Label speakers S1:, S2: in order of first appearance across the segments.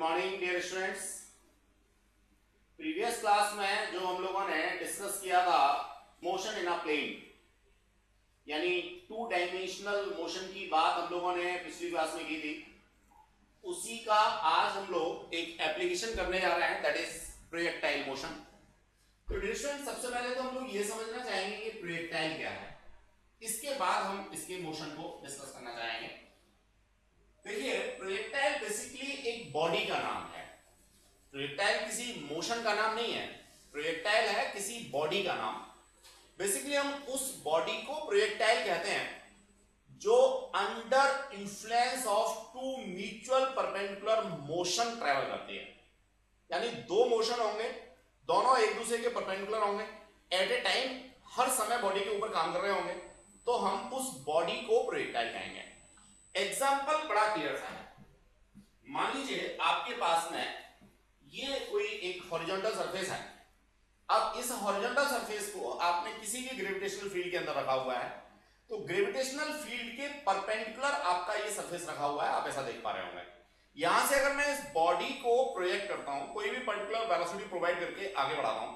S1: Morning dear students. Previous class में जो हम लोगों ने डिस्कस किया था मोशन इन अ प्लेन यानी टू डायमेंशनल मोशन की बात हम लोगों ने पिछली क्लास में की थी, उसी का आज हम लोग एक एप्लीकेशन करने जा रहे हैं, दैट इज प्रोजेक्टाइल मोशन। तो डियर स्टूडेंट्स, सबसे पहले तो हम लोग ये समझना चाहेंगे कि प्रोजेक्टाइल क्या है, इसके बाद हम इसके मोशन को डिस्कस करना चाहेंगे। देखिए, प्रोजेक्टाइल बेसिकली एक बॉडी का नाम है। प्रोजेक्टाइल किसी मोशन का नाम नहीं है, प्रोजेक्टाइल है किसी बॉडी का नाम। बेसिकली हम उस बॉडी को प्रोजेक्टाइल कहते हैं जो under influence of two mutual perpendicular motion travel करती है। यानी दो मोशन होंगे, दोनों एक दूसरे के परपेंडिकुलर होंगे, एट ए टाइम हर समय बॉडी के ऊपर काम कर रहे होंगे, तो हम उस बॉडी को प्रोजेक्टाइल कहेंगे। एग्जाम्पल बड़ा क्लियर सा है। मान लीजिए आपके पास में ये कोई एक हॉरिजॉन्टल सरफेस है। अब इस हॉरिजॉन्टल सरफेस को आपने किसी के ग्रेविटेशनल फील्ड के अंदर रखा हुआ है, तो ग्रेविटेशनल फील्ड के परपेंडिकुलर आपका ये सरफेस रखा हुआ है, आप ऐसा देख पा रहे होंगे। यहां से अगर मैं इस बॉडी को प्रोजेक्ट करता हूं, कोई भी पर्टिकुलर वेलोसिटी प्रोवाइड करके आगे बढ़ाता हूं,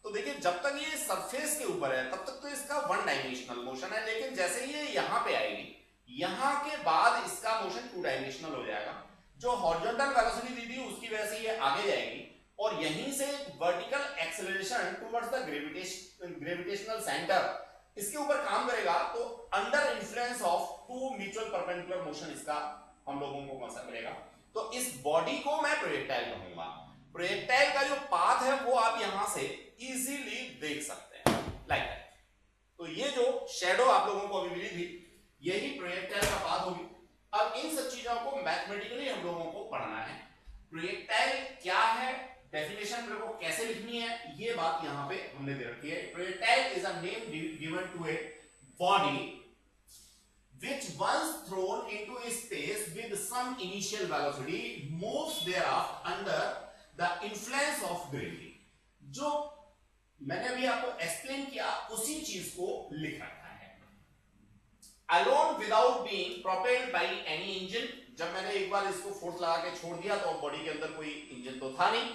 S1: तो देखिए जब तक ये सरफेस के ऊपर है तब तक तो इसका वन डायमेंशनल मोशन है, लेकिन जैसे ये यहां पे आएगी, यहां के बाद इसका मोशन टू डायमेंशनल हो जाएगा। जो हॉरिजॉन्टल वेलोसिटी दी थी उसकी वजह से ये आगे जाएगी और यहीं से vertical acceleration towards the gravitational centre इसके ऊपर काम करेगा। तो under influence of two mutual perpendicular motion इसका हम लोगों को कंसेप्ट मिलेगा। तो इस बॉडी को मैं प्रोजेक्टाइल कहूंगा। प्रोजेक्टाइल का जो पाथ है वो आप यहां से इजीली देख सकते हैं, लाइक दैट। तो ये जो शैडो आप लोगों को अभी मिली थी, यही प्रोजेक्टाइल का पाथ होगी। अब इन सब चीजों को मैथमेटिकली हम लोगों को पढ़ना है। प्रोजेक्टाइल क्या है, डेफिनेशन मेरे को कैसे लिखनी है, ये बात यहां पे हमने दे रखी है। Projectile is a name given to a body which once thrown into space with some initial velocity moves thereafter under the influence of gravity। जो मैंने अभी आपको एक्सप्लेन किया उसी चीज को लिख रखा है। Alone without being propelled by any engine। जब मैंने एक बार इसको फोर्स लगा के छोड़ दिया तो बॉडी के अंदर कोई इंजन तो था नहीं।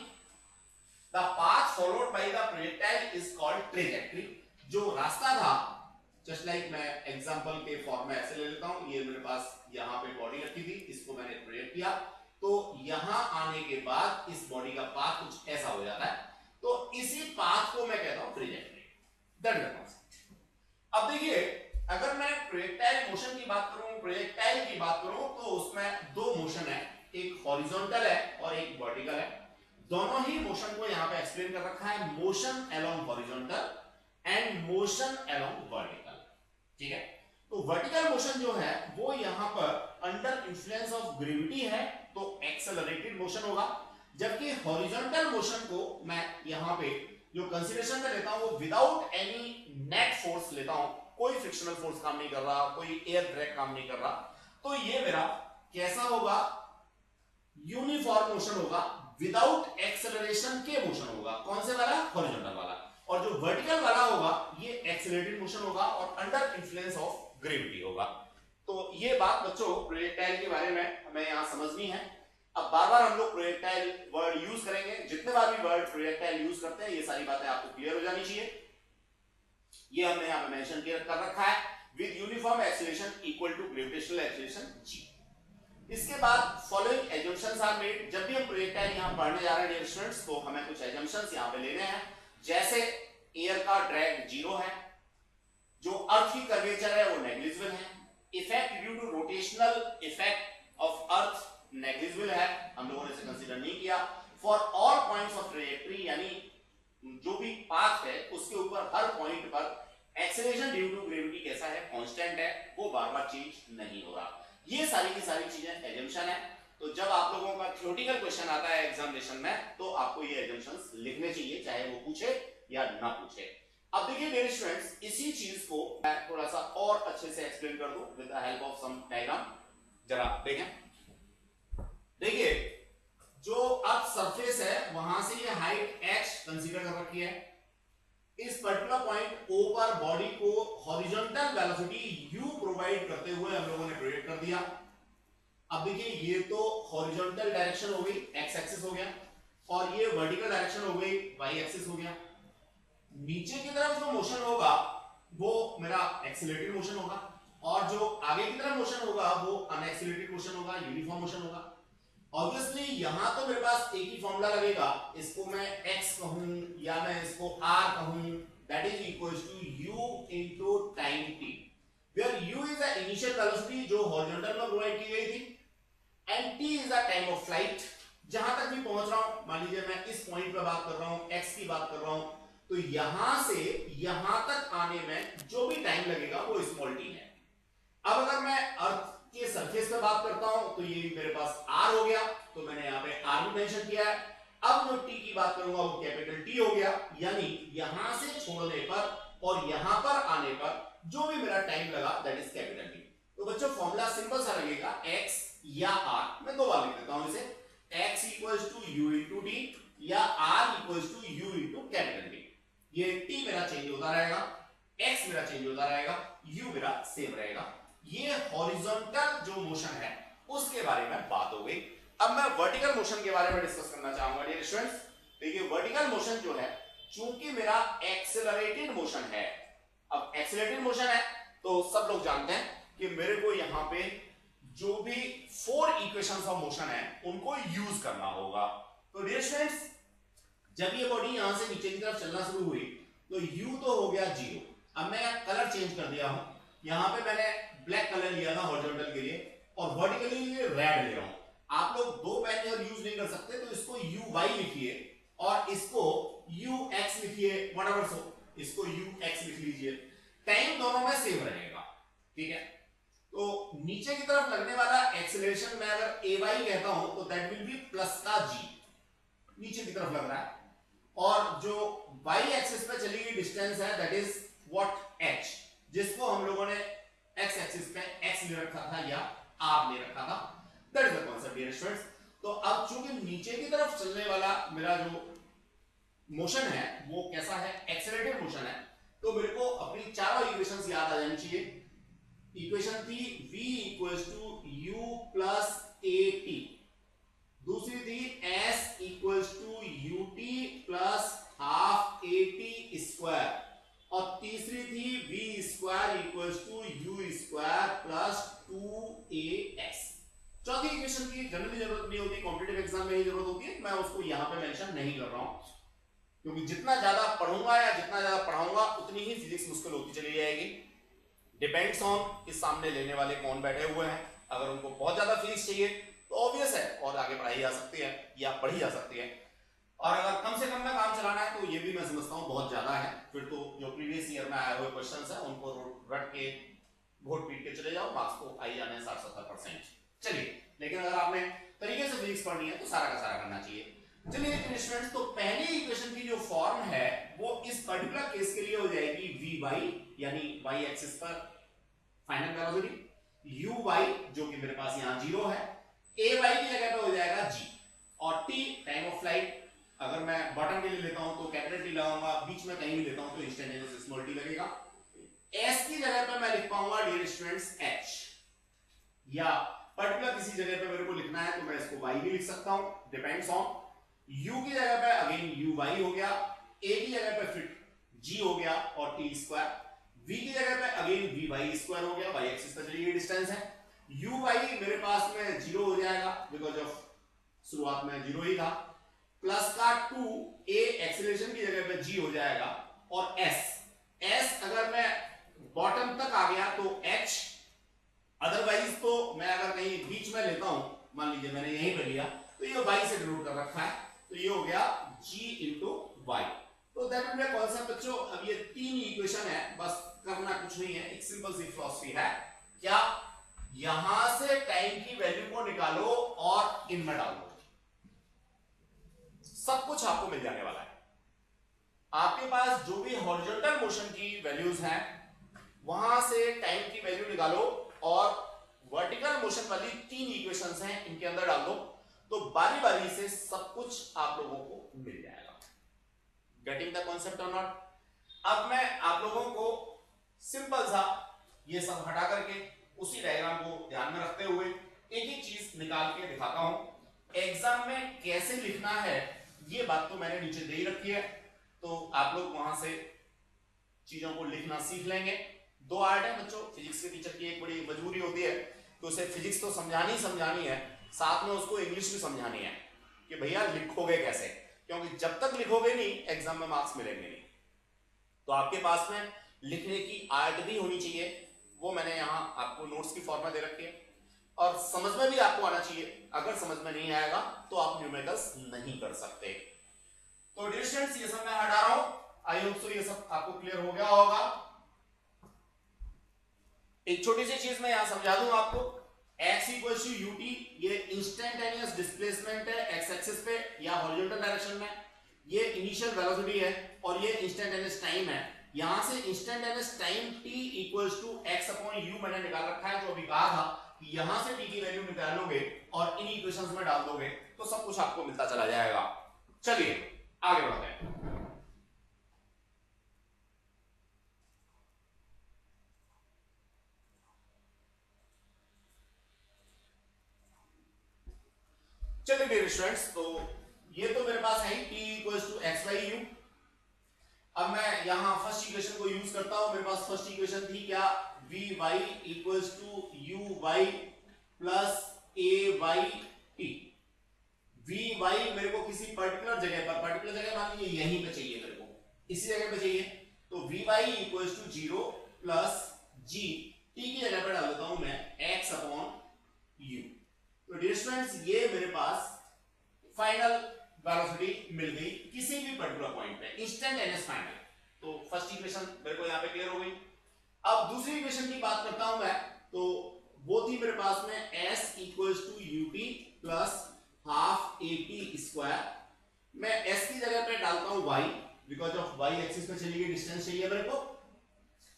S1: The path followed by the projectile is called trajectory। जो रास्ता था, जस्ट लाइक मैं एग्जांपल के फॉर्म में ऐसे ले लेता हूं, ये मेरे पास यहां पे बॉडी रखी थी, इसको मैंने प्रोजेक्ट किया, तो यहां आने के बाद इस बॉडी का पाथ कुछ ऐसा हो जाता है, तो इसी पाथ को मैं कहता हूं trajectory. That is the concept. अब देखिए, अगर मैं प्रोजेक्टाइल मोशन की बात करूं, प्रोजेक्टाइल की बात करूं, तो उसमें दो मोशन है, एक हॉरिजॉन्टल है और एक वर्टिकल है। दोनों ही मोशन को यहां पे एक्सप्लेन कर रखा है, motion along horizontal and motion along vertical. ठीक है, तो वर्टिकल मोशन जो है वो यहां पर अंडर इंफ्लुएंस ऑफ ग्रेविटी है, तो एक्सेलरेटेड मोशन होगा। जबकि हॉरिजॉन्टल मोशन को मैं यहां पे जो कंसीडरेशन में लेता हूं वो विदाउट एनी नेट फोर्स लेता हूं, कोई फ्रिक्शनल फोर्स काम नहीं कर रहा, कोई एयर ड्रैग काम नहीं कर रहा, तो ये मेरा कैसा होगा, यूनिफॉर्म मोशन होगा, विदाउट एक्सेलरेशन के मोशन होगा। कौन से वाला, हॉरिजॉन्टल वाला। और जो वर्टिकल वाला होगा ये एक्सेलरेटेड मोशन होगा और अंडर इंफ्लुएंस ऑफ ग्रेविटी होगा। तो ये बात बच्चों प्रोजेक्टाइल के बारे में हमें यहां समझनी है। अब बार बार हम लोग प्रोजेक्टाइल वर्ड यूज करेंगे, जितने बार भी वर्ड प्रोजेक्टाइल यूज करते हैं ये सारी बातें आपको क्लियर हो जानी चाहिए। ये हमने यहां पे मेंशन कर रखा है, with uniform acceleration equal to gravitational acceleration g। इसके बाद फॉलोइंग एजम्पशंस आर मेड। जब भी हम प्रोजेक्टाइल यहां पढ़ने जा रहे हैं डियर स्टूडेंट्स, तो हमें कुछ एजम्पशंस यहां पे लेने हैं। जैसे एयर का ड्रैग जीरो है, जो अर्थ की कर्वेचर है वो नेग्लिजिबल है, effect due to rotational effect of earth negligible है, हम लोगों ने इसे कंसीडर नहीं किया। For all points of trajectory, यानी जो भी पाथ है उसके ऊपर हर पॉइंट पर एक्सेलरेशन ड्यू टू ग्रेविटी कैसा है, कांस्टेंट है, वो बार बार चेंज नहीं हो रहा। ये सारी की सारी चीजें एजम्पशन है। तो जब आप लोगों का थ्योरेटिकल क्वेश्चन आता है एग्जामिनेशन में, तो आपको ये एजम्पशंस लिखने चाहिए, चाहे वो पूछे या ना पूछे। अब देखिए मेरे स्टूडेंट्स, इसी चीज को मैं थोड़ा सा और अच्छे से एक्सप्लेन कर दूं with the help of some diagram. जरा देखें, देखिए जो अर्थ सरफेस है वहां से ये हाइट h कंसीडर कर रखी है। इस पर्टिकुलर पॉइंट O पर बॉडी को हॉरिजॉन्टल वेलोसिटी u प्रोवाइड करते हुए हम लोगों ने प्रोजेक्ट कर दिया। अब देखिए ये तो हॉरिजॉन्टल डायरेक्शन हो गई, एक्स एक्सिस हो गया, और ये वर्टिकल डायरेक्शन हो गई, वाई एक्सिस हो गया। नीचे की तरफ जो मोशन होगा वो मेरा एक्सीलरेटेड मोशन होगा, और जो आगे की तरफ मोशन होगा वो अनएक्सीलरेटेड मोशन होगा, यूनिफॉर्म मोशन होगा। ऑब्वियसली यहां तो मेरे पास एक ही फॉर्मूला लगेगा, इसको मैं x कहूं या मैं इसको r कहूं, that is equals to u into time t, where u is the initial velocity जो हॉरिजॉन्टल में प्रोवाइड की गई थी, and t is the time of flight. जहां तक भी पहुंच रहा हूं, मान लीजिए मैं इस पॉइंट पे बात कर रहा हूं, x की बात कर रहा हूं, तो यहां से यहां तक आने में जो भी टाइम लगेगा वो स्मॉल t है। अब अगर मैं अर्थ के सरफेस पे बात करता हूं तो ये मेरे पास r हो गया, तो मैंने यहां पे r भी मेंशन किया है। अब जो t की बात करूंगा वो कैपिटल T हो गया, यानी यहां से छोड़ने पर और यहां पर आने पर जो भी मेरा टाइम लगा दैट इज कैपिटल T। तो बच्चों फॉर्मूला सिंपल सा लगेगा, x या r, मैं दो बार लिख देता हूं इसे, x equals to u into t या r equals to u into capital T। ये t मेरा चेंज होता रहेगा, x मेरा चेंज होता रहेगा, u मेरा सेम रहेगा। ये हॉरिजॉन्टल जो मोशन है उसके बारे में बात हो गई। अब मैं वर्टिकल मोशन के बारे में डिस्कस करना चाहूंगा डियर स्टूडेंट्स। देखिए वर्टिकल मोशन जो है, चूंकि मेरा एक्सेलरेटेड मोशन है, अब एक्सेलरेटेड मोशन है तो सब लोग जानते हैं कि मेरे को यहां पे जो भी 4 इक्वेशंस ऑफ मोशन है उनको यूज करना होगा। तो डियर स्टूडेंट्स जब ये बॉडी यहां से नीचे की तरफ चलना शुरू हुई तो u तो हो गया 0। अब मैं कलर चेंज कर दिया हूं, यहां पे मैंने ब्लैक कलर लिया था हॉरिजॉन्टल के लिए और वर्टिकली रेड ले रहा हूं। आप लोग दो पेन और यूज नहीं कर सकते, तो इसको uy लिखिए और इसको ux लिखिए, व्हाटएवर सो, इसको ux लिख लीजिए, टाइम दोनों में सेम रहेगा, ठीक है। तो नीचे की तरफ लगने वाला एक्सीलरेशन में अगर ay कहता हूं तो दैट विल बी प्लस का g, नीचे की तरफ लग रहा है, और जो y एक्सिस पे चली गई डिस्टेंस है दैट इज व्हाट h, जिसको हम लोगों ने x एक्सिस पे x ले रखा था या r ले रखा था, that is the concept dear students. तो अब चूंकि नीचे की तरफ चलने वाला मेरा जो मोशन है वो कैसा है, एक्सेलरेटेड मोशन है, तो मेरे को अपनी चारों इक्वेशंस याद आ जानी चाहिए। इक्वेशन थी v equals to u plus at, दूसरी थी s equals to ut plus half at square, और तीसरी थी v square equals to u square plus 2as। चौथी इक्वेशन की जनरली जरूरत नहीं होती, कॉम्पिटिटिव एग्जाम में ही जरूरत होती है, मैं उसको यहां पे मेंशन नहीं कर रहा हूं, क्योंकि जितना ज्यादा पढ़ूंगा या जितना ज्यादा पढ़ाऊंगा उतनी ही फिजिक्स मुश्किल होती चली जाएगी। डिपेंड्स ऑन इस सामने लेने वाले कौन बैठे हुए हैं, अगर उनको बहुत ज्यादा फिजिक्स चाहिए तो ऑब्वियस है और आगे पढ़ाई जा सकती है या पढ़ी जा सकती है, और अगर कम से कम में काम चलाना है तो ये भी मैं समझता हूं बहुत ज्यादा है, फिर तो जो प्रीवियस ईयर में आए हुए क्वेश्चंस है उनको रट के घोट पीट के चले जाओ, मार्क्स को आई जाने 60-70%। चलिए, लेकिन अगर आपने तरीके से फिजिक्स पढ़नी है तो सारा का सारा करना चाहिए। चलिए स्टूडेंट्स, तो पहली इक्वेशन की जो फॉर्म है वो इस पर्टिकुलर केस के लिए हो जाएगी vy, यानी y एक्सिस पर फाइनल वेलोसिटी, uy जो कि मेरे पास यहां 0 है, ay की जगह पे हो जाएगा g, और t टाइम ऑफ फ्लाइट। अगर मैं बॉटम के लिए लेता हूं तो कैपिटल T लगाऊंगा, बीच में कहीं भी लेता हूं तो इंस्टेंटेनियस स्मॉल t लगेगा। s की जगह पे मैं लिख पाऊंगा डियर स्टूडेंट्स h, या पर्टिकुलर किसी जगह पे मेरे को लिखना है तो मैं इसको y भी लिख सकता हूं, डिपेंड्स ऑन। u की जगह पे अगेन uy हो गया, a की जगह पे फिर g हो गया और t स्क्वायर, v की जगह पे अगेन vy स्क्वायर हो गया, y एक्सिस पे चली गई डिस्टेंस है, uy मेरे पास में 0 हो जाएगा बिकॉज ऑफ शुरुआत में 0 ही था, प्लस का 2a एक्सीलरेशन की जगह पे g हो जाएगा, और s अगर मैं बॉटम तक आ गया तो h, अदरवाइज तो मैं अगर कहीं बीच में लेता हूं, मान लीजिए मैंने यहीं पे लिया तो ये y से डिनोट कर रखा है, तो ये हो गया g इंटू y। तो दैट विल बी कांसेप्ट बच्चों। अब ये तीन इक्वेशन है, बस करना कुछ नहीं है, एक सिंपल सी फिलॉसफी है, क्या यहां से टाइम की वैल्यू को निकालो और इनमें डालो, सब कुछ आपको मिल जाने वाला है। आपके पास जो भी हॉरिजॉन्टल मोशन की वैल्यूज हैं वहां से टाइम की वैल्यू निकालो और वर्टिकल मोशन वाली तीन इक्वेशंस हैं इनके अंदर डाल दो, तो बारी बारी से सब कुछ आप लोगों को मिल जाएगा। गेटिंग द कॉन्सेप्ट और नॉट? अब मैं आप लोगों को सिंपल सा ये सब हटा करके उसी डायग्राम को ध्यान में रखते हुए एक एक चीज निकाल के दिखाता हूं। एग्जाम में कैसे लिखना है ये बात तो मैंने नीचे दे ही रखी है, तो आप लोग वहां से चीजों को लिखना सीख लेंगे। दो आर्ट है बच्चों, फिजिक्स के टीचर की एक बड़ी मजबूरी होती है कि उसे फिजिक्स तो समझानी है, साथ में उसको इंग्लिश भी समझानी है कि भैया लिखोगे कैसे, क्योंकि जब तक लिखोगे नहीं एग्जाम में मार्क्स मिलेंगे नहीं। तो आपके पास में लिखने की आर्ट भी होनी चाहिए, वो मैंने यहाँ आपको नोट्स की फॉर्म में दे रखी है, और समझ में भी आपको आना चाहिए। अगर समझ में नहीं आएगा तो आप न्यूमेरिकल्स नहीं कर सकते। तो डियर स्टूडेंट्स ये सब मैं हटा रहा हूं, आई होप सो ये सब आपको क्लियर हो गया होगा। एक छोटी सी चीज मैं यहां समझा दूं आपको, x इक्वल टू ut, ये इंस्टेंटेनियस डिस्प्लेसमेंट है एक्स एक्सिस पे या हॉरिजॉन्टल डायरेक्शन में, ये इनिशियल वेलोसिटी है और ये इंस्टेंटेनियस टाइम है। यहां से instantaneous time t equals to x upon u मैंने निकाल रखा है, जो अभी कहा था कि यहां से t की वैल्यू निकालोगे और इन इक्वेशंस में डाल दोगे तो सब कुछ आपको मिलता चला जाएगा। चलिए आगे बढ़ते हैं। चलिए डियर स्टूडेंट्स, तो ये तो मेरे पास है t equals to x by u। अब मैं यहां फर्स्ट इक्वेशन को यूज करता हूं। मेरे पास फर्स्ट इक्वेशन थी क्या, vy equals to uy plus ay t। vy मेरे को किसी पर्टिकुलर जगह मान लीजिए यहीं पे चाहिए, मेरे को इसी जगह पे चाहिए, तो vy equals to 0 plus g, t की जगह पे डाल देता हूं मैं x अपॉन u। तो डियर स्टूडेंट्स ये मेरे पास फाइनल वेलोसिटी मिल गई किसी भी पर्टिकुलर पॉइंट पे, इंस्टेंटेनियस फाइनल। तो फर्स्ट इक्वेशन मेरे को यहां पे क्लियर हो गई। अब दूसरी इक्वेशन की बात करता हूं मैं, तो वो थी मेरे पास में s equals to ut plus half at square. मैं s की जगह पे डालता हूं y, because of y axis पे चली गई डिस्टेंस चाहिए मेरे को,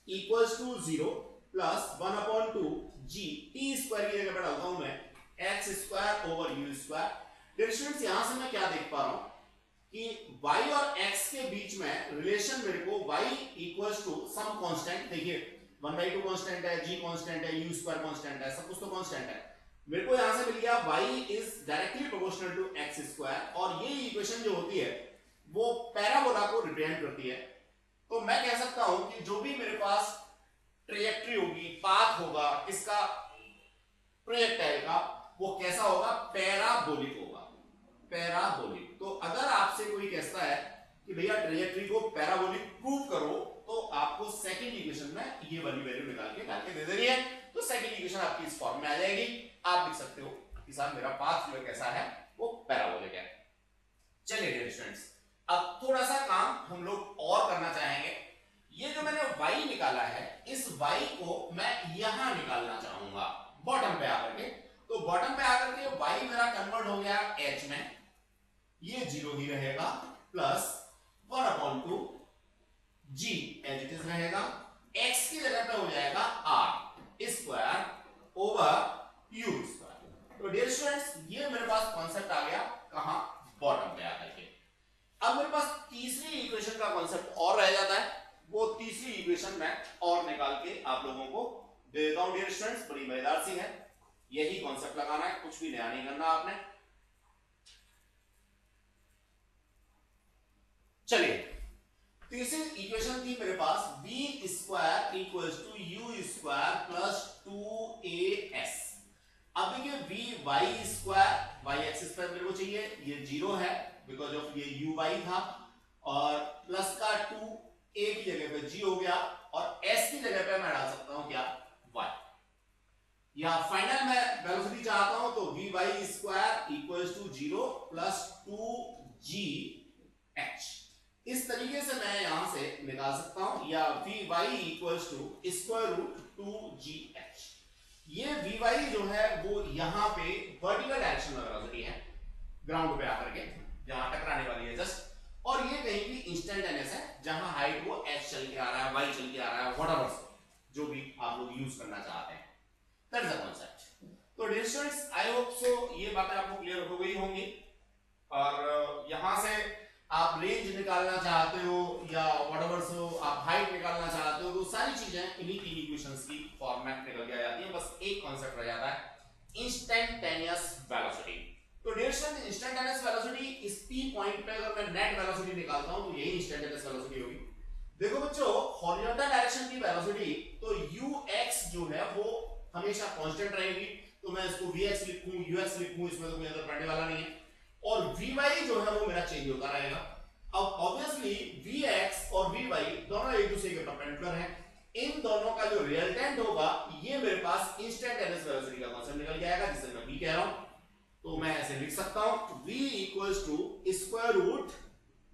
S1: इक्वल्स टू 0 प्लस 1 अपॉन 2 g, t स्क्वायर की जगह पे डालता हूं मैं x square over u square. Dear students यहां से मैं क्या देख पा रहा हूं कि y और x के बीच में रिलेशन मेरे को y equals to some constant, देखिए 1/2 कांस्टेंट है, g कांस्टेंट है, u स्क्वायर कांस्टेंट है, सब कुछ तो कांस्टेंट है। मेरे को यहां से मिल गया y is directly proportional to x square, और ये इक्वेशन जो होती है वो पैराबोला को रिप्रेजेंट करती है। तो मैं कह सकता हूं कि जो भी मेरे पास ट्रेजेक्टरी होगी, पाथ होगा इसका, प्रोजेक्टाइल का, वो कैसा होगा, पैराबोलिक होगा, पैराबोलिक। तो अगर आपसे कोई कहता है कि भैया ट्रेजेक्टरी को पैराबोलिक प्रूव करो, तो आपको सेकंड इक्वेशन में ये वाली वैल्यू निकाल के दे देनी है, तो सेकंड इक्वेशन आपकी इस फॉर्म में आ जाएगी। आप लिख सकते हो कि साहब मेरा पाथ जो कैसा है वो पैराबोलिक है। चलिए डियर स्टूडेंट्स, अब थोड़ा सा काम हम लोग और करना चाहेंगे। ये जो मैंने y निकाला है, इस y को मैं यहां निकालना चाहूंगा बॉटम पे आकर के। तो बॉटम पे आकर के y मेरा कन्वर्ट हो गया h में, ये 0 ही रहेगा, plus 1/2 g as it is रहेगा, x की जगह पे हो जाएगा r square over u square. तो डियर स्टूडेंट्स ये मेरे पास कॉन्सेप्ट आ गया कहां, बॉटम पे आकर के। अब मेरे पास तीसरी इक्वेशन का कॉन्सेप्ट और रह जाता है, वो तीसरी इक्वेशन मैं और निकाल के आप लोगों को दे देता हूं डियर स्टूडेंट्स। बड़ी मजेदार सी है, यही कॉन्सेप्ट लगाना है, कुछ भी नया नहीं करना आपने। चलिए तीसरी इक्वेशन थी मेरे पास b square equals to u square plus 2as। अब देखिए vy स्क्वायर y एक्सिस पर मेरे को चाहिए, ये 0 है बिकॉज ऑफ ये uy था, और प्लस का 2 a की जगह पे g हो गया, और s की जगह पे मैं डाल सकता हूं क्या, y। या फाइनल में वेलोसिटी चाहता हूं तो vy square equals to 0 plus 2gh। इस तरीके से मैं यहां से निकाल सकता हूं, या vy equals to square root 2gh। ये vy जो है वो यहां पे वर्टिकल डायरेक्शन में वेलोसिटी है, ग्राउंड पे आकर के जहां टकराने वाली है जस्ट, और ये कहीं भी इंस्टेंटेनियस है जहां हाइट वो h चल के आ रहा है, y चल के आ रहा है, व्हाटएवर जो भी आप लोग यूज करना चाहते हैं, दैट इज द कांसेप्ट। तो dear students I hope so ये बातें आपको क्लियर हो गई होंगी, और यहां से आप रेंज निकालना चाहते हो या व्हाटएवर सो आप हाइट निकालना चाहते हो, तो सारी चीजें इन्हीं तीन इक्वेशंस की फॉर्म में निकल के आ जाती है। बस एक कॉन्सेप्ट रह जाता है इंस्टेंटेनियस वेलोसिटी। तो डियर स्टूडेंट इंस्टेंटेनियस वेलोसिटी इस पी पॉइंट पे अगर मैं नेट वेलोसिटी निकालता हूं तो यही इंस्टेंटेनियस वेलोसिटी होगी। देखो बच्चों हॉरिजॉन्टल डायरेक्शन की वेलोसिटी तो ux जो है वो हमेशा कांस्टेंट रहेगी, तो मैं इसको vx लिखूं ux लिखूं, इसमें तो कोई अंतर पड़ने वाला नहीं है। और vy जो है वो मेरा चेंज होता रहेगा। अब ऑब्वियसली vx और vy दोनों एक दूसरे के परपेंडिकुलर हैं, इन दोनों का जो रिजल्टेंट होगा ये मेरे पास इंस्टेंटेनियस वेलोसिटी का कांसेप्ट निकल के आएगा, जिसे मैं v कह रहा हूं। तो मैं ऐसे लिख सकता हूं v equals to square root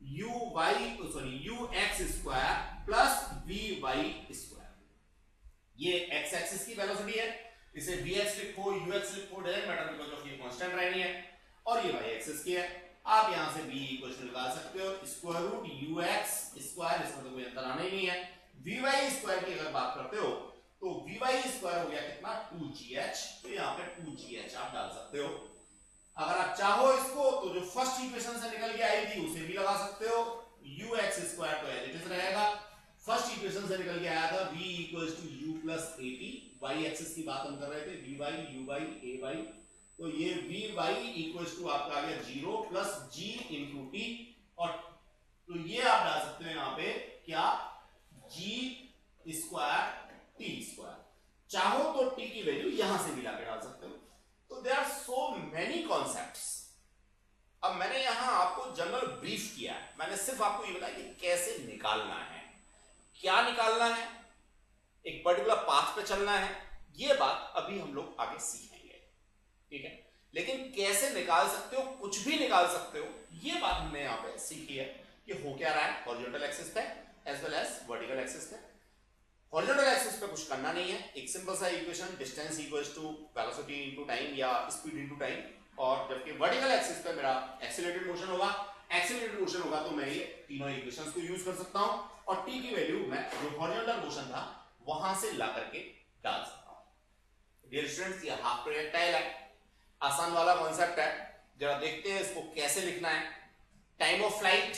S1: ux square plus vy square. ये x एक्सिस की वेलोसिटी है, इसे vx लिखो ux लिखो डजंट मैटर बिकॉज़ ऑफ ये कांस्टेंट रहनी है, और ये y एक्सिस की है। आप यहां से v इक्वेशन निकाल सकते हो स्क्वायर रूट ux स्क्वायर, इसमें तो कोई अंतर आना ही नहीं है। vy स्क्वायर की अगर बात करते हो तो vy स्क्वायर हो गया कितना 2gh, तो यहां पे 2gh आप डाल सकते हो। अगर आप चाहो इसको तो जो फर्स्ट इक्वेशन से निकल के आई थी उसे भी लगा सकते हो, ux स्क्वायर तो एज इट इज रहेगा, फर्स्ट इक्वेशन से निकल के आया था v equals to u plus at, y axis की बात हम कर रहे थे vy uy ay, तो ये vy इक्वल्स टू आपका आ गया 0 प्लस g इंटू t, और तो ये आप डाल सकते हो यहां पे क्या g स्क्वायर t स्क्वायर, चाहो तो t की वैल्यू यहां से भी लाके डाल सकते हो। तो there are so many concepts. अब मैंने यहां आपको जनरल ब्रीफ किया है, मैंने सिर्फ आपको ये बताया कि कैसे निकालना है, क्या निकालना है, एक पर्टिकुलर पाथ पे चलना है, ये बात अभी हम लोग आगे सीखेंगे, ठीक है। लेकिन कैसे निकाल सकते हो, कुछ भी निकाल सकते हो, ये बात हमने यहां पे सीखी है कि हो क्या रहा है हॉरिजॉन्टल एक्सिस पे as well as vertical axis पे। हॉरिजॉन्टल एक्सिस पे कुछ करना नहीं है, एक सिंपल सा equation distance equals to velocity into time या स्पीड इनटू टाइम, और जबकि वर्टिकल एक्सिस पे मेरा एक्सीलरेटेड मोशन होगा, एक्सीलरेटेड मोशन होगा तो मैं ये तीनों इक्वेशंस को यूज कर सकता हूं, और t की वैल्यू मैं जो हॉरिजॉन्टल मोशन था वहां से ला करके डाल सकता हूं। डियर स्टूडेंट्स ये हाफ प्रोजेक्टाइल है, आसान वाला कॉन्सेप्ट है, जरा देखते हैं इसको कैसे लिखना है। टाइम ऑफ फ्लाइट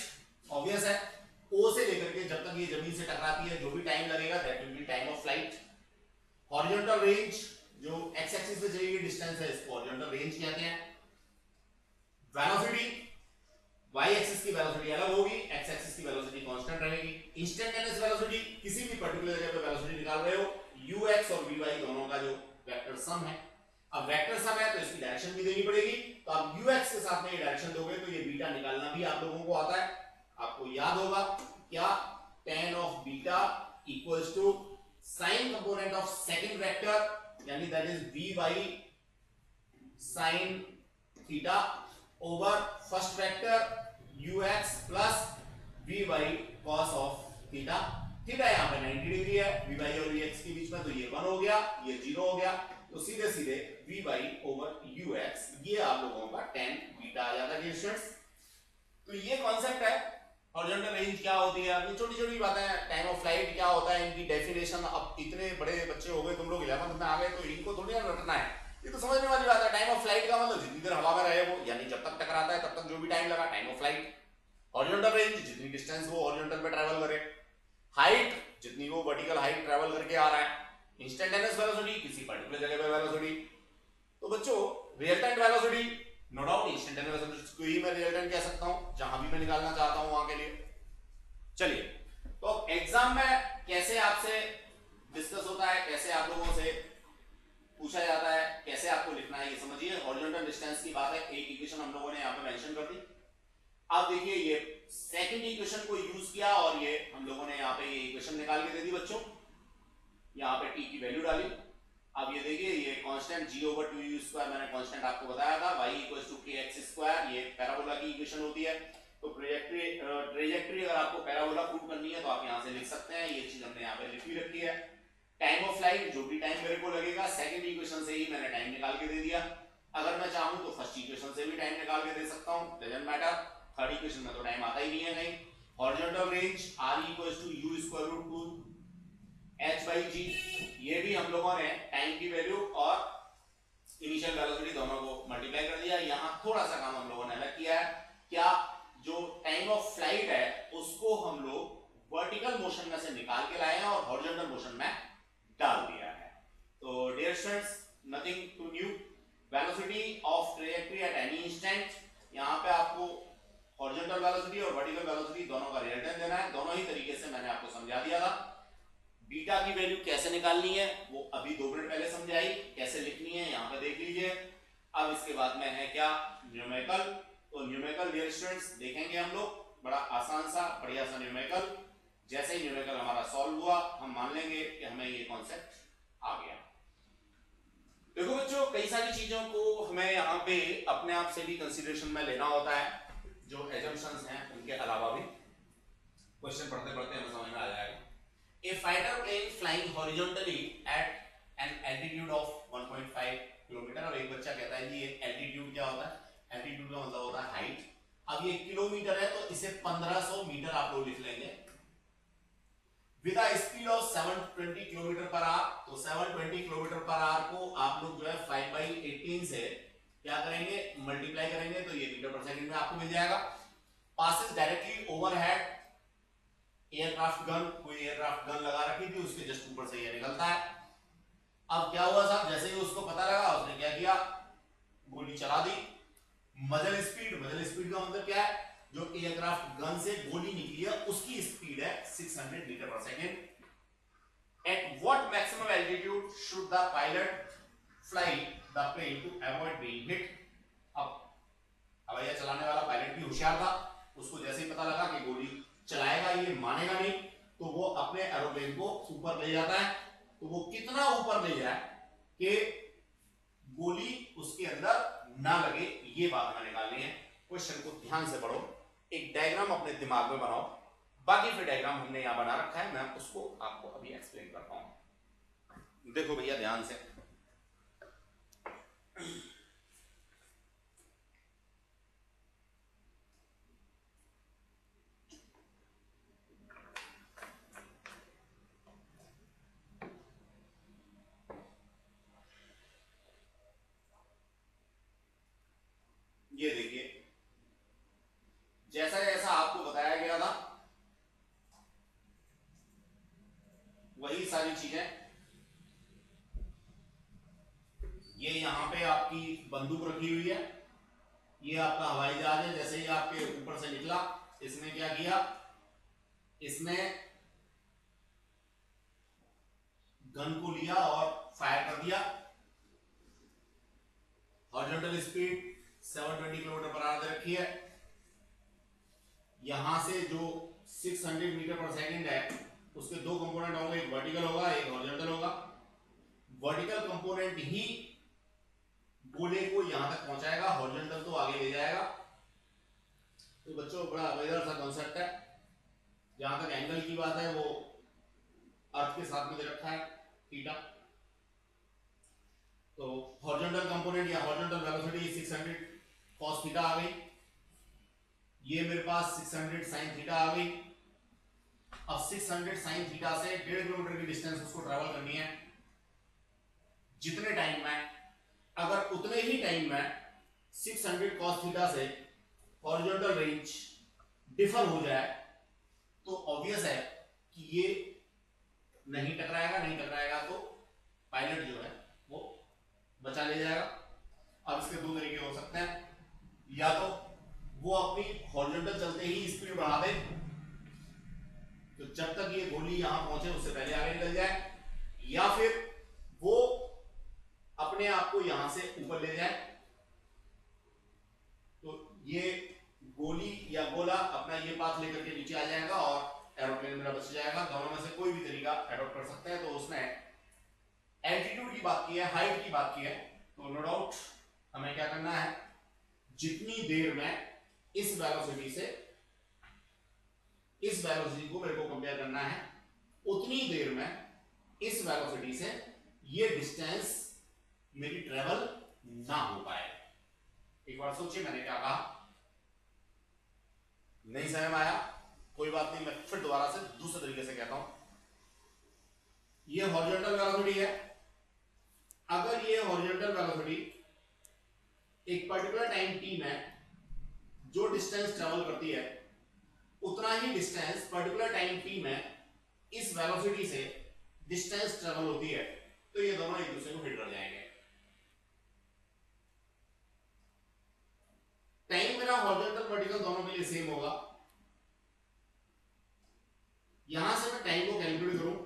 S1: ऑब्वियस है, ओ से लेकर के जब तक ये जमीन से टकराती है जो भी टाइम लगेगा that will be time of flight. Horizontal range जो एक्स एक्सिस पे चली गई डिस्टेंस है इसको हॉरिजॉन्टल रेंज कहते हैं। वेलोसिटी y एक्सिस की वेलोसिटी अलग होगी, x एक्सिस की वेलोसिटी कांस्टेंट रहेगी। इंस्टेंटेनियस वेलोसिटी किसी भी पर्टिकुलर जगह पे वेलोसिटी निकाल रहे हो, ux और vy दोनों का जो वेक्टर सम है, अब वेक्टर सम है तो इसकी डायरेक्शन भी देनी पड़ेगी, तो आप ux के साथ में ये डायरेक्शन दोगे तो ये बीटा निकालना भी आप लोगों को आता है। आपको याद होगा क्या, tan of beta equals to sine component of second vector यानी that is vy sin theta over first vector ux plus vy cos of theta. Theta यहां पे 90 डिग्री है vy और vx के बीच में, तो ये 1 हो गया, ये 0 हो गया, तो सीधे सीधे vy ओवर ux ये आप लोगों का tan बीटा आ जाता है स्टूडेंट्स। तो ये कॉन्सेप्ट है हॉरिजॉन्टल रेंज क्या होती है। अब ये छोटी छोटी बातें हैं, टाइम ऑफ फ्लाइट क्या होता है, इनकी डेफिनेशन, अब इतने बड़े बच्चे हो गए, तुम लोग 11th में आ गए तो इनको थोड़ी ना रटना है, ये तो समझने वाली बात है। टाइम ऑफ फ्लाइट का मतलब जितनी देर हवा में रहे वो, यानी जब तक टकराता है तब तक जो भी टाइम लगा time of flight. Horizontal range जितनी डिस्टेंस वो हॉरिजॉन्टल पे ट्रैवल करे, हाइट जितनी वो वर्टिकल हाइट ट्रैवल करके आ रहा है, इंस्टेंटेनियस वेलोसिटी किसी पर्टिकुलर जगह पे वेलोसिटी। तो बच्चों resultant velocity no doubt instantaneous velocity को ही मैं रिजल्टेंट कह सकता हूं जहां भी मैं निकालना चाहता हूं वहां के लिए। चलिए तो एग्जाम में कैसे आपसे डिस्कस होता है, कैसे आप लोगों से पूछा जाता है, कैसे आपको लिखना है ये समझिए। हॉरिजॉन्टल डिस्टेंस की बात है, एक इक्वेशन हम लोगों ने यहाँ पे मेंशन कर दी। अब देखिए ये सेकंड इक्वेशन को यूज किया और ये हम लोगों ने यहाँ पे ये इक्वेशन निकाल के दे दी बच्चों, यहाँ पे t की वैल्यू डाली। अब ये देखिए ये constant g over 2u square मैंने कांस्टेंट आपको बताया था, y equals to kx square, ये पैराबोला की इक्वेशन होती है। तो ट्रेजेक्टरी अगर आपको पैराबोला प्रूव करनी है तो आप यहाँ से लिख सकते हैं, ये चीज हमने यहाँ पे लिख भी रखी है। टाइम ऑफ फ्लाइट जो भी टाइम मेरे को लगेगा सेकंड इक्वेशन से ही मैंने टाइम निकाल के दे दिया। अगर मैं चाहूं तो फर्स्ट इक्वेशन से भी टाइम निकाल के दे सकता हूं, डजंट मैटर, थर्ड इक्वेशन में तो टाइम आता ही नहीं है कहीं। Horizontal range r equals to u square root 2 h by g, ये भी हम लोगों ने टाइम की वैल्यू और इनिशियल वेलोसिटी दोनों को मल्टीप्लाई कर दिया। यहां थोड़ा सा काम हम लोगों ने अलग किया है, क्या जो टाइम ऑफ फ्लाइट है उसको हम लोग वर्टिकल मोशन में से निकाल के लाए हैं और हॉरिजॉन्टल मोशन में डाल दिया है। तो dear students nothing too new, velocity of trajectory at any instant, यहाँ पे आपको हॉरिजॉन्टल वेलोसिटी और वर्टिकल वेलोसिटी दोनों का रिजल्टेंट देना है। दोनों ही तरीके से मैंने आपको समझा दिया था। बीटा की वैल्यू कैसे निकालनी है वो अभी 2 मिनट पहले समझाई, कैसे लिखनी है यहाँ पे देख लीजिए। अब इसके बाद में है क्या, न्यूमेरिकल। तो न्यूमेरिकल डियर स्टूडेंट्स देखेंगे हम लोग, बड़ा आसान सा बढ़िया सा न्यूमेरिकल। जैसे ही न्यूमेरिकल हमारा सॉल्व हुआ हम मान लेंगे कि हमें ये कॉन्सेप्ट आ गया। देखो बच्चों, कई सारी चीजों को हमें यहाँ पे अपने आप से भी कंसीडरेशन में लेना होता है, जो एजम्पशंस हैं उनके अलावा भी। क्वेश्चन पढ़ते पढ़ते हमें समझ में आ जाएगा। A fighter plane flying horizontally at an altitude of 1.5 kilometre. और एक बच्चा कहता है जी ये एल्टीट्यूड क्या होता है, एल्टीट्यूड का मतलब होता है हाइट। अब ये किलोमीटर है तो इसे 1500 मीटर आप लोग लिख लेंगे। With a speed of 720 kilometre per our, तो 720 किलोमीटर पर आवर को आप लोग जो है 5/18 से क्या करेंगे, मल्टीप्लाई करेंगे, तो ये मीटर पर सेकंड में आपको मिल जाएगा। Passes directly overhead aircraft gun, कोई एयरक्राफ्ट गन लगा रखी थी, उसके जस्ट ऊपर से ये निकलता है। अब क्या हुआ साहब, जैसे ही उसको पता लगा उसने क्या किया, गोली चला दी। मजल स्पीड, मजल स्पीड का मतलब क्या है, जो एयरक्राफ्ट गन से गोली निकली है उसकी स्पीड है 600 metre per second. At what maximum altitude should the pilot fly the plane to avoid being hit. अब हवाई चलाने वाला पायलट भी होशियार था, उसको जैसे ही पता लगा कि गोली चलाएगा ये मानेगा नहीं, तो वो अपने एरोप्लेन को ऊपर ले जाता है। तो वो कितना ऊपर ले जाए कि गोली उसके अंदर ना लगे, ये बात हमें निकालनी है। क्वेश्चन को ध्यान से पढ़ो, एक डायग्राम अपने दिमाग में बनाओ। बाकी फिर डायग्राम हमने यहां बना रखा है, मैं उसको आपको अभी एक्सप्लेन करता हूं। देखो भैया ध्यान से, ये देखिए जैसा जैसा आपको बताया गया था वही सारी चीजें। ये यहां पे आपकी बंदूक रखी हुई है, ये आपका हवाई जहाज है। जैसे ही आपके ऊपर से निकला, इसने क्या किया, इसने गन को लिया और फायर कर दिया। Horizontal speed 720 kilometre per hour दे रखी है। यहां से जो 600 मीटर पर सेकंड है उसके दो कंपोनेंट होंगे, एक वर्टिकल होगा एक हॉरिजॉन्टल होगा। वर्टिकल कंपोनेंट ही गोले को यहां तक पहुंचाएगा, हॉरिजॉन्टल तो आगे ले जाएगा। तो बच्चों बड़ा मजेदार सा कॉन्सेप्ट है। जहां तक एंगल की बात है वो अर्थ के साथ में दे रखा है थीटा। तो हॉरिजॉन्टल कंपोनेंट या हॉरिजॉन्टल वेलोसिटी 600 cos थीटा आ गई, ये मेरे पास 600 sin थीटा आ गई। अब 600 sin थीटा से 1.5 किलोमीटर की डिस्टेंस उसको ट्रैवल करनी है। जितने टाइम में, अगर उतने ही टाइम में 600 cos थीटा से हॉरिजॉन्टल रेंज डिफर हो जाए तो ऑब्वियस है कि ये नहीं टकराएगा, नहीं टकराएगा तो पायलट जो है वो बचा ले जाएगा। अब इसके दो तरीके हो सकते हैं, या तो वो अपनी हॉरिजॉन्टल चलते ही स्पीड बढ़ा दे, तो जब तक ये गोली यहां पहुंचे उससे पहले आगे निकल जाए, या फिर वो अपने आप को यहां से ऊपर ले जाए। तो ये गोली या गोला अपना ये पाथ लेकर के नीचे आ जाएगा और एरोप्लेन मेरा बच जाएगा। दोनों में से कोई भी तरीका एडॉप्ट कर सकते हैं। तो उसने एल्टीट्यूड की बात की है, हाइट की बात की है, तो नो डाउट हमें क्या करना है, जितनी देर में इस वेलोसिटी से इस वेलोसिटी को मेरे को कंपेयर करना है, उतनी देर में इस वेलोसिटी से ये डिस्टेंस मेरी ट्रेवल ना हो पाए। एक बार सोचिए मैंने क्या कहा, नहीं समझ में आया कोई बात नहीं, मैं फिर दोबारा से दूसरे तरीके से कहता हूं। ये हॉरिजॉन्टल वेलोसिटी है। अगर ये हॉरिजॉन्टल वेलोसिटी एक पर्टिकुलर टाइम टी में जो डिस्टेंस ट्रेवल करती है, उतना ही डिस्टेंस पर्टिकुलर टाइम टी में इस वेलोसिटी से डिस्टेंस ट्रेवल होती है, तो ये दोनों एक दूसरे को हिट कर जाएंगे। हॉरिजॉन्टल वर्टिकल दोनों के लिए सेम होगा। यहां से मैं टाइम को कैलकुलेट करूं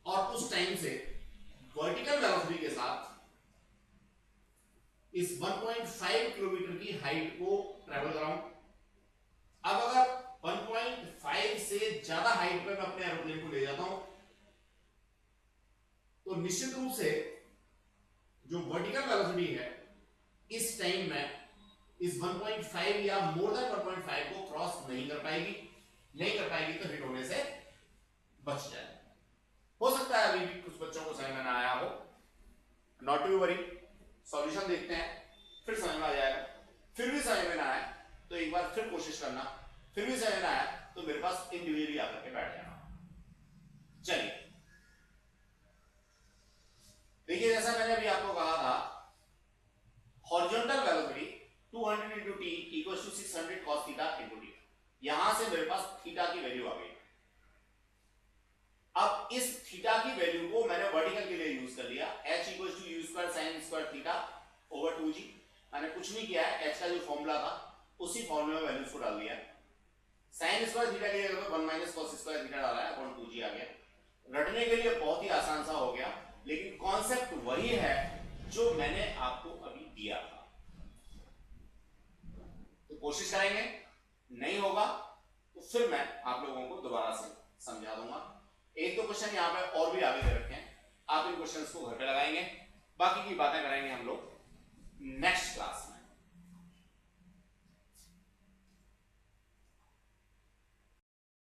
S1: और उस टाइम से वर्टिकल वेलोसिटी के साथ इस 1.5 किलोमीटर की हाइट को ट्रेवल कराऊं। अब अगर 1.5 से ज्यादा हाइट पे मैं अपने एरोप्लेन को ले जाता हूं तो निश्चित रूप से जो वर्टिकल वेलोसिटी है इस टाइम में इस 1.5 या मोर देन 1.5 को क्रॉस नहीं कर पाएगी तो हिट होने से बच जाए। हो सकता है अभी भी कुछ बच्चों को समझ में ना आया हो, नॉट टू वरी, सॉल्यूशन देखते हैं फिर समझ में आ जाएगा। फिर भी समझ में ना आए तो एक बार फिर कोशिश करना, फिर भी समझ में आया तो मेरे पास इंडिविजुअली आकर के बैठ जाना। चलिए देखिए, जैसा मैंने अभी आपको कहा था, horizontal velocity 200 into t equals to 600 cos theta into d। यहां से मेरे पास थीटा की वैल्यू आ गई। अब इस थीटा की वैल्यू को मैंने वर्टिकल के लिए यूज कर लिया, h equals to u square sin square theta over 2g। मैंने कुछ नहीं किया है, h का जो फॉर्मूला था उसी फॉर्मूले में वैल्यूज को डाल दिया। sin स्क्वायर थीटा की जगह पर 1 minus cos स्क्वायर थीटा डाला है अपॉन 2g आ गया। रटने के लिए बहुत ही आसान सा हो गया, लेकिन कॉन्सेप्ट वही है जो मैंने आपको अभी दिया था। तो कोशिश करेंगे, नहीं होगा तो फिर मैं आप लोगों को दोबारा से समझा दूंगा। एक दो क्वेश्चन यहाँ पे और भी आगे दे रखे हैं, आप इन क्वेश्चंस को घर पे लगाएंगे, बाकी की बातें करेंगे हम लोग नेक्स्ट क्लास में।